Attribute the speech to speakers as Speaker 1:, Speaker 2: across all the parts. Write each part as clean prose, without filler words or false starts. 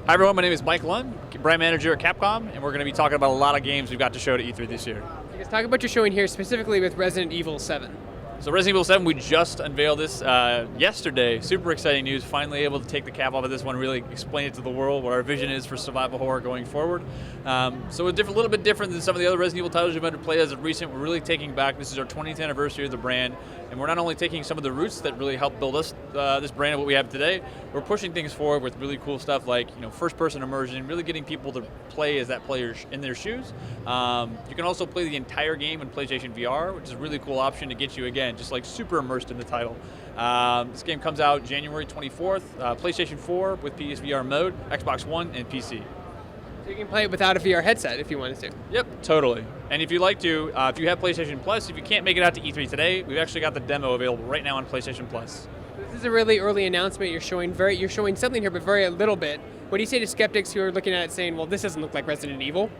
Speaker 1: Hi everyone, my name is Mike Lund, brand manager at Capcom, and we're going to be talking about a lot of games we've got to show to E3 this year.
Speaker 2: Let's talk about your showing here specifically with Resident Evil 7.
Speaker 1: So Resident Evil 7, we just unveiled this yesterday. Super exciting news, finally able to take the cap off of this one, really explain it to the world what our vision is for survival horror going forward. So a little bit different than some of the other Resident Evil titles you've had to play as of recent. We're really taking back, this is our 20th anniversary of the brand, and we're not only taking some of the roots that really helped build us, this brand and what we have today, we're pushing things forward with really cool stuff like first-person immersion, really getting people to play as that player in their shoes. You can also play the entire game in PlayStation VR, which is a really cool option to get you, again, just like super immersed in the title. This game comes out January 24th, PlayStation 4 with PSVR mode, Xbox One, and PC.
Speaker 2: So you can play it without a VR headset if you wanted to.
Speaker 1: Yep, totally. And if you'd like to, if you have PlayStation Plus, if you can't make it out to E3 today, we've actually got the demo available right now on PlayStation Plus.
Speaker 2: This is a really early announcement. You're showing something here, but very little bit. What do you say to skeptics who are looking at it saying, well, this doesn't look like Resident Evil?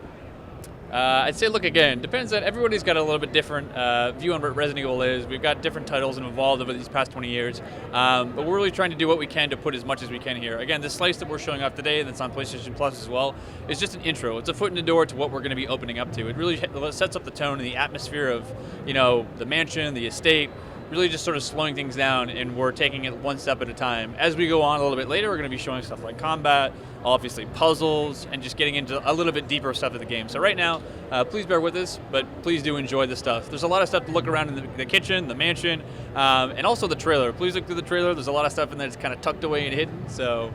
Speaker 1: I'd say look again. Depends on, everybody's got a little bit different view on what Resident Evil is. We've got different titles involved over these past 20 years. But we're really trying to do what we can to put as much as we can here. Again, this slice that we're showing off today, that's on PlayStation Plus as well, is just an intro. It's a foot in the door to what we're going to be opening up to. It really sets up the tone and the atmosphere of, the mansion, the estate, really just sort of slowing things down, and we're taking it one step at a time. As we go on a little bit later, we're going to be showing stuff like combat, obviously puzzles, and just getting into a little bit deeper stuff of the game. So right now, please bear with us, but please do enjoy the stuff. There's a lot of stuff to look around in the kitchen, the mansion, and also the trailer. Please look through the trailer. There's a lot of stuff in there that's kind of tucked away and hidden, So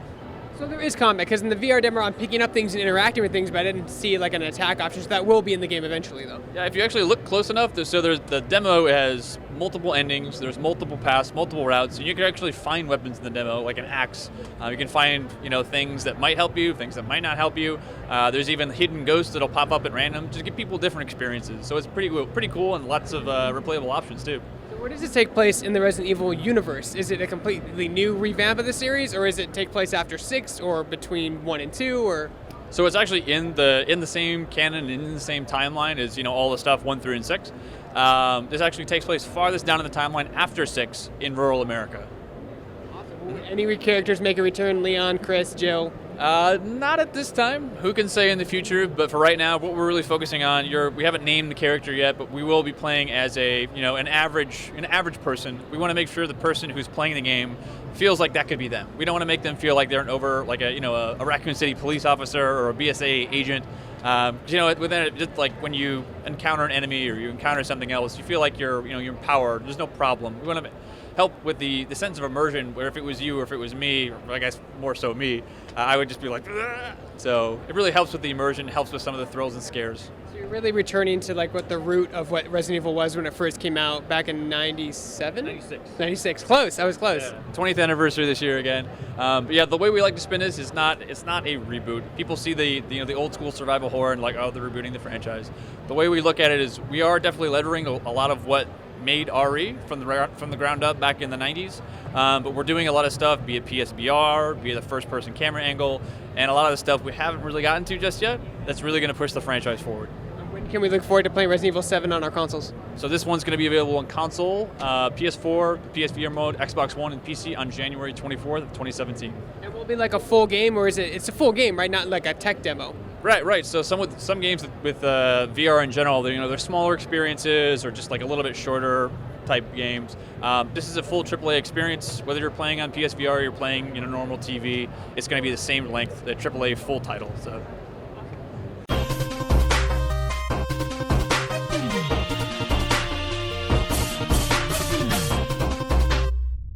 Speaker 2: there is combat, because in the VR demo I'm picking up things and interacting with things, but I didn't see like an attack option, so that will be in the game eventually though.
Speaker 1: Yeah, if you actually look close enough, the demo has multiple endings, there's multiple paths, multiple routes, and you can actually find weapons in the demo, like an axe. You can find things that might help you, things that might not help you. There's even hidden ghosts that'll pop up at random, just to give people different experiences. So it's pretty cool and lots of replayable options too.
Speaker 2: Where does it take place in the Resident Evil universe? Is it a completely new revamp of the series, or is it take place after 6, or between 1 and 2, or?
Speaker 1: So it's actually in the same canon, in the same timeline as all the stuff 1 through 6. This actually takes place farthest down in the timeline after 6 in rural America.
Speaker 2: Awesome. Any characters make a return? Leon, Chris, Jill?
Speaker 1: Not at this time. Who can say in the future? But for right now, what we're really focusing on, we haven't named the character yet, but we will be playing as an average person. We want to make sure the person who's playing the game feels like that could be them. We don't want to make them feel like they're a Raccoon City police officer or a BSA agent. Within it, just like when you encounter an enemy or you encounter something else, you feel like you're empowered. There's no problem. We want to help with the sense of immersion, where if it was you or if it was me, or I guess more so me, I would just be like, ugh. So it really helps with the immersion, helps with some of the thrills and scares.
Speaker 2: So you're really returning to what the root of what Resident Evil was when it first came out back in 97? 96. Close. I was close.
Speaker 1: Yeah. 20th anniversary this year again. But yeah, the way we like to spin this is it's not a reboot. People see the old school survival horror and they're rebooting the franchise. The way we look at it is we are definitely lettering a lot of what made RE from the ground up back in the 90s, but we're doing a lot of stuff, be it PSVR, be it the first-person camera angle, and a lot of the stuff we haven't really gotten to just yet. That's really going to push the franchise forward.
Speaker 2: When can we look forward to playing Resident Evil 7 on our consoles?
Speaker 1: So this one's going to be available on console, PS4, PSVR mode, Xbox One, and PC on January 24th of 2017.
Speaker 2: It will be like a full game, or it's a full game, right? Not like a tech demo.
Speaker 1: Right. So some games with VR in general, they're smaller experiences or just like a little bit shorter type games. This is a full AAA experience. Whether you're playing on PSVR or you're playing normal TV, it's going to be the same length, the AAA full title. So.